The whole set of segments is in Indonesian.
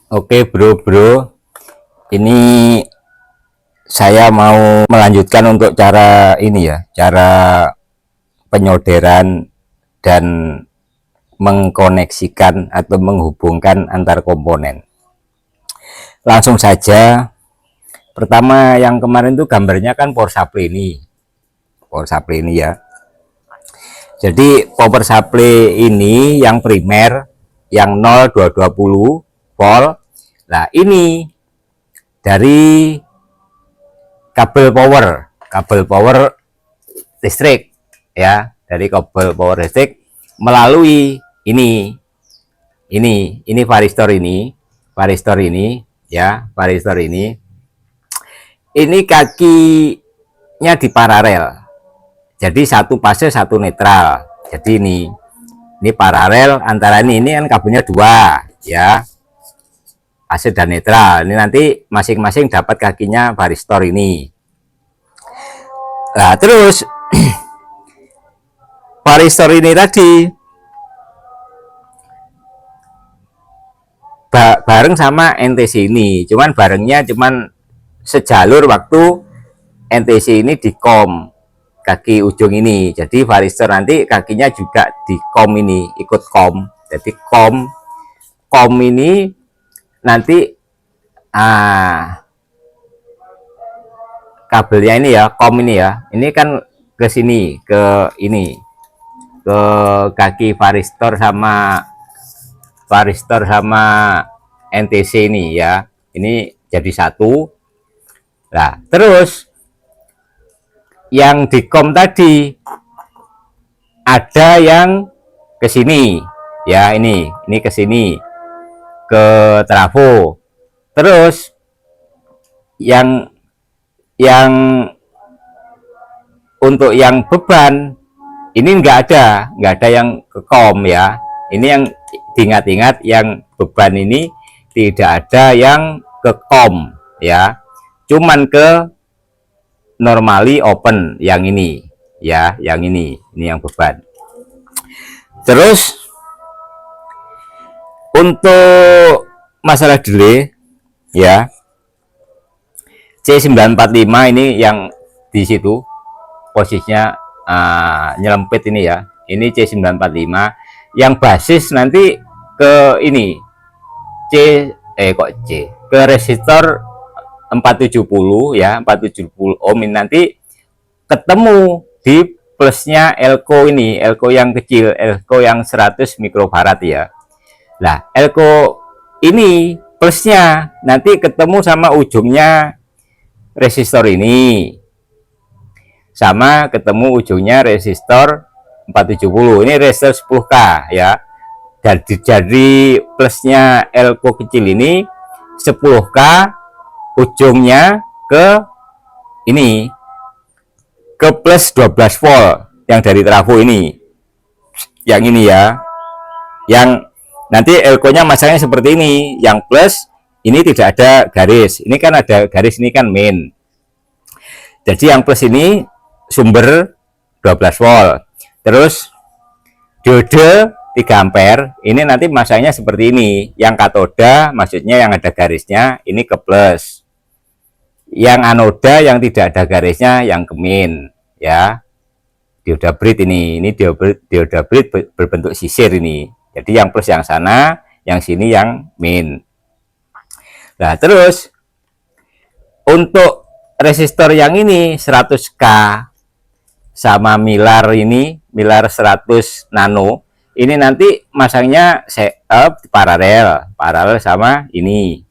Oke bro, ini saya mau melanjutkan untuk cara ini ya, cara penyolderan dan mengkoneksikan atau menghubungkan antar komponen. Langsung saja, pertama yang kemarin tuh gambarnya kan power supply ini ya. Jadi power supply ini yang primer, yang 0 220 volt. Nah ini dari kabel power listrik ya, dari kabel power listrik melalui ini varistor ini ya, varistor ini kakinya di paralel, jadi satu fase satu netral. Jadi ini paralel antara ini kan kabelnya dua ya, fase dan netral. Ini nanti masing-masing dapat kakinya varistor ini. Nah terus varistor ini tadi bareng sama NTC ini, cuman barengnya cuman sejalur waktu NTC ini di kom kaki ujung ini. Jadi varistor nanti kakinya juga di kom ini, ikut kom. Jadi kom ini nanti kabelnya ini ya, kom ini ya, ini kan ke sini, ke ini, ke kaki varistor sama NTC ini ya, ini jadi satu. Nah terus yang di kom tadi ada yang ke sini ya, ini ke sini, ke trafo. Terus yang untuk yang beban ini nggak ada yang ke kom ya. Ini yang diingat-ingat, yang beban ini tidak ada yang ke kom ya, cuman ke normally open yang ini ya, yang ini yang beban. Terus untuk masalah delay ya, C945 ini yang di situ posisinya nyelempit ini ya, ini C945 yang basis nanti ke ini ke resistor 470 ya, 470 ohm ini nanti ketemu di plusnya elko ini, elko yang kecil, elko yang 100 mikrofarad ya. Nah elko ini plusnya nanti ketemu sama ujungnya resistor ini, sama ketemu ujungnya resistor 470, ini resistor 10K ya. Jadi plusnya elko kecil ini 10K, ujungnya ke ini, ke plus 12 volt yang dari trafo ini, yang ini ya, yang nanti elko-nya masangnya seperti ini. Yang plus ini tidak ada garis, ini kan ada garis, ini kan main. Jadi yang plus ini sumber 12 volt, terus diode 3 ampere ini nanti masangnya seperti ini. Yang katoda maksudnya yang ada garisnya ini ke plus, yang anoda yang tidak ada garisnya yang ke min ya. Dioda brid ini dioda brid berbentuk sisir ini. Jadi yang plus yang sana, yang sini yang min. Nah terus untuk resistor yang ini 100K sama milar ini, milar 100 nano, ini nanti masangnya paralel sama ini.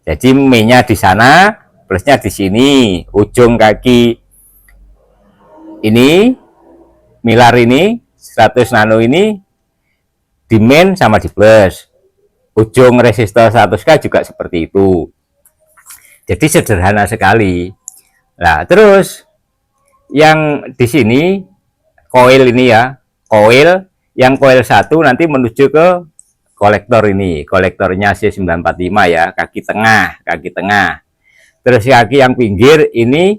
Jadi minnya di sana, plusnya di sini. Ujung kaki ini, milar ini 100 nano ini di main sama di plus. Ujung resistor 100K juga seperti itu. Jadi sederhana sekali. Nah, terus yang di sini koil ini ya, koil yang koil 1 nanti menuju ke kolektor ini, kolektornya C945 ya, kaki tengah. Terus kaki yang pinggir ini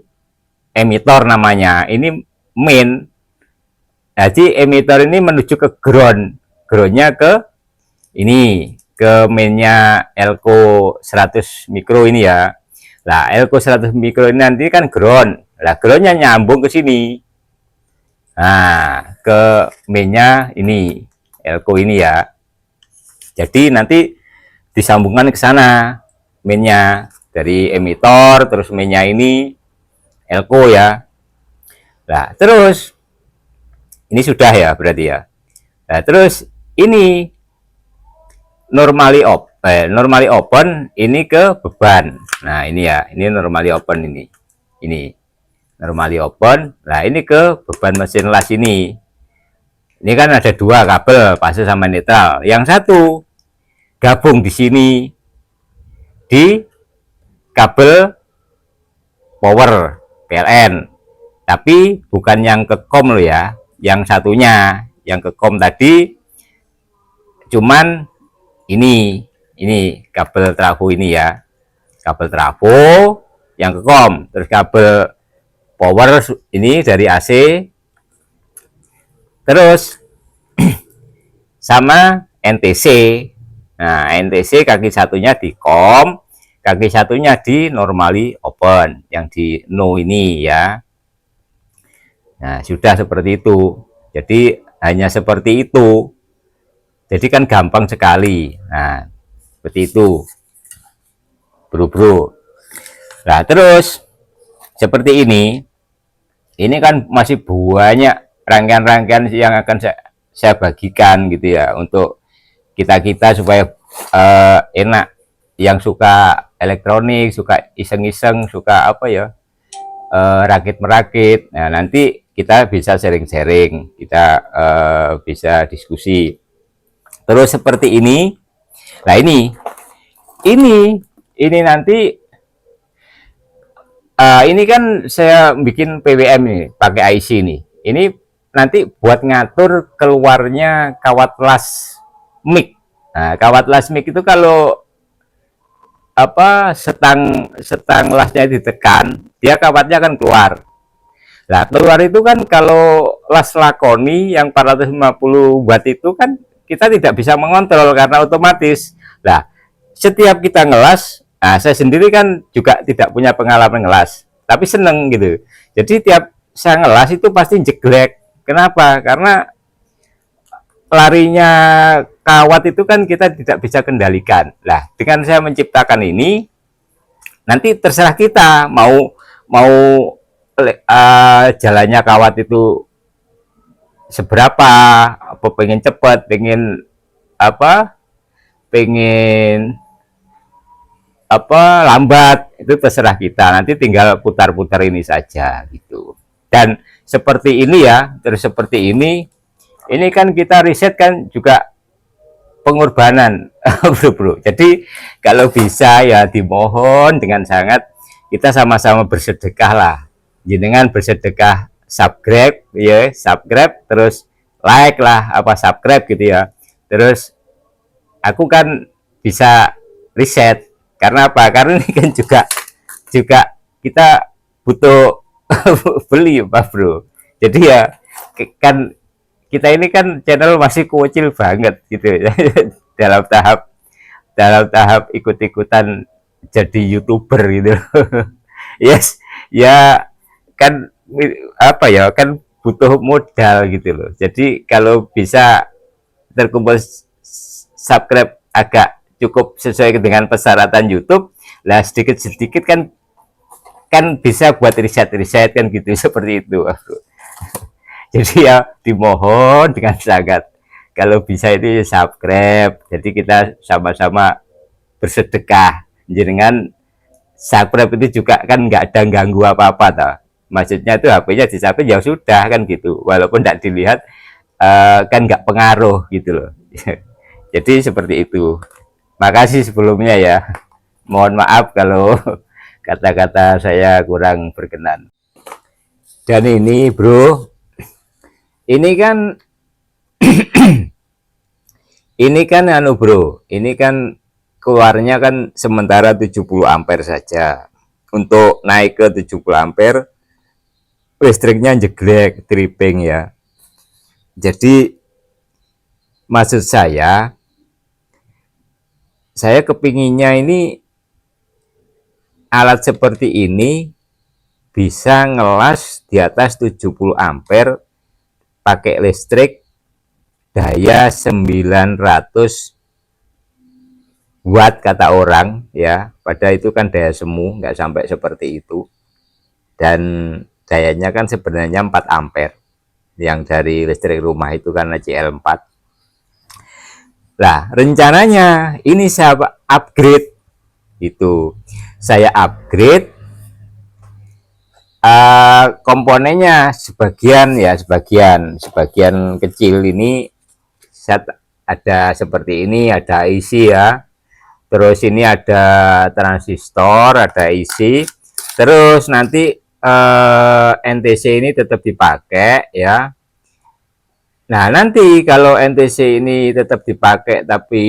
emitor namanya, ini main. Jadi emitor ini menuju ke groundnya ke ini, ke mainnya Elko 100 mikro ini ya. Nah, Elko 100 mikro ini nanti kan ground. Nah, groundnya nyambung ke sini. Nah, ke mainnya ini Elko ini ya. Jadi nanti disambungkan ke sana mainnya dari emitor, terus mainnya ini Elko ya. Nah, terus ini sudah ya berarti ya. Nah, terus ini normally open ini ke beban. Nah, ini ya, ini normally open ini. Ini normally open. Nah, ini ke beban mesin las ini. Ini kan ada dua kabel fase sama netral. Yang satu gabung di sini di kabel power PLN. Tapi bukan yang ke kom loh ya. Yang satunya, yang ke kom tadi cuman ini kabel trafo ini ya. Kabel trafo yang ke kom, terus kabel power ini dari AC, terus sama NTC. Nah, NTC kaki satunya di kom, kaki satunya di normally open, yang di no ini ya. Nah, sudah seperti itu. Jadi hanya seperti itu. Jadi kan gampang sekali. Nah, seperti itu, bro. Nah, terus seperti ini kan masih banyak rangkaian-rangkaian yang akan saya bagikan gitu ya, untuk kita supaya enak, yang suka elektronik, suka iseng-iseng, suka apa ya, rakit-merakit. Nah, nanti kita bisa sharing-sharing, kita bisa diskusi. Terus seperti ini. Nah, ini nanti ini kan saya bikin PWM nih pakai IC nih. Ini nanti buat ngatur keluarnya kawat las mic. Nah, kawat las mic itu kalau apa, setang lasnya ditekan, dia kawatnya akan keluar. Nah, keluar itu kan kalau las lakoni yang 450 watt itu kan kita tidak bisa mengontrol karena otomatis. Nah, setiap kita ngelas, nah saya sendiri kan juga tidak punya pengalaman ngelas, tapi seneng gitu. Jadi tiap saya ngelas itu pasti jeglek. Kenapa? Karena larinya kawat itu kan kita tidak bisa kendalikan. Nah, dengan saya menciptakan ini, nanti terserah kita mau jalannya kawat itu seberapa, apa pengen cepat, pengen apa, pengen apa lambat, itu terserah kita. Nanti tinggal putar-putar ini saja gitu. Dan seperti ini ya, terus seperti ini kan kita riset kan juga pengorbanan, bro. Jadi kalau bisa ya dimohon dengan sangat kita sama-sama bersedekah lah. Jenengan bersedekah subscribe ya, subscribe, terus like lah, apa subscribe gitu ya. Terus aku kan bisa riset. Karena apa? Karena ini kan juga kita butuh beli Pak Bro. Jadi ya kan kita ini kan channel masih kecil banget gitu ya. dalam tahap ikut-ikutan jadi YouTuber gitu. Yes, ya kan apa ya, kan butuh modal gitu loh. Jadi kalau bisa terkumpul subscribe agak cukup sesuai dengan persyaratan YouTube, lah sedikit-sedikit kan bisa buat riset-riset kan gitu, seperti itu. Jadi ya dimohon dengan sangat kalau bisa itu subscribe. Jadi kita sama-sama bersedekah. Jenengan subscribe itu juga kan nggak ada ganggu apa-apa toh. Maksudnya itu HP-nya disabet ya sudah kan gitu. Walaupun tidak dilihat kan nggak pengaruh gitu loh. Jadi seperti itu. Makasih sebelumnya ya. Mohon maaf kalau kata-kata saya kurang berkenan. Dan ini bro, ini kan ini kan anu bro, ini kan keluarnya kan sementara 70 ampere saja. Untuk naik ke 70 ampere listriknya jeglek, tripping ya. Jadi maksud saya saya kepinginnya ini alat seperti ini bisa ngelas di atas 70 ampere pakai listrik daya 900 watt kata orang ya, pada itu kan daya semu, nggak sampai seperti itu, dan dayanya kan sebenarnya 4 ampere yang dari listrik rumah itu karena CL4. Nah rencananya ini saya upgrade, itu saya upgrade komponennya sebagian ya, sebagian kecil ini set ada seperti ini, ada IC ya, terus ini ada transistor, ada IC, terus nanti NTC ini tetap dipakai ya. Nah nanti kalau NTC ini tetap dipakai tapi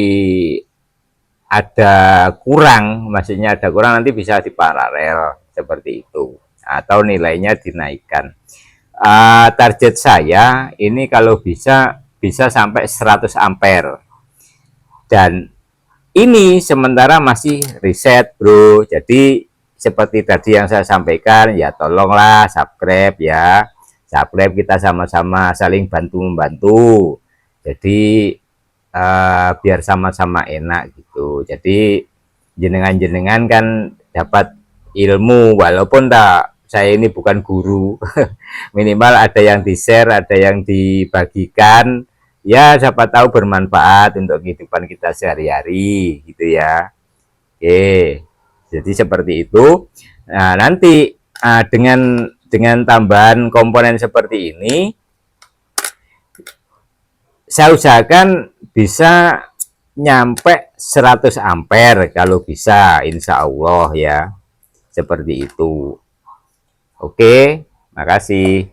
ada kurang, maksudnya ada kurang, nanti bisa diparalel seperti itu atau nilainya dinaikkan. Target saya ini kalau bisa sampai 100 ampere, dan ini sementara masih riset bro, jadi seperti tadi yang saya sampaikan ya, tolonglah subscribe ya, subscribe, kita sama-sama saling bantu-membantu, jadi biar sama-sama enak gitu. Jadi jenengan-jenengan kan dapat ilmu, walaupun tak, saya ini bukan guru minimal ada yang di share, ada yang dibagikan ya, siapa tahu bermanfaat untuk kehidupan kita sehari-hari gitu ya. Oke, jadi seperti itu. Nah nanti dengan tambahan komponen seperti ini, saya usahakan bisa nyampe 100 ampere kalau bisa, insya Allah ya, seperti itu. Oke, makasih.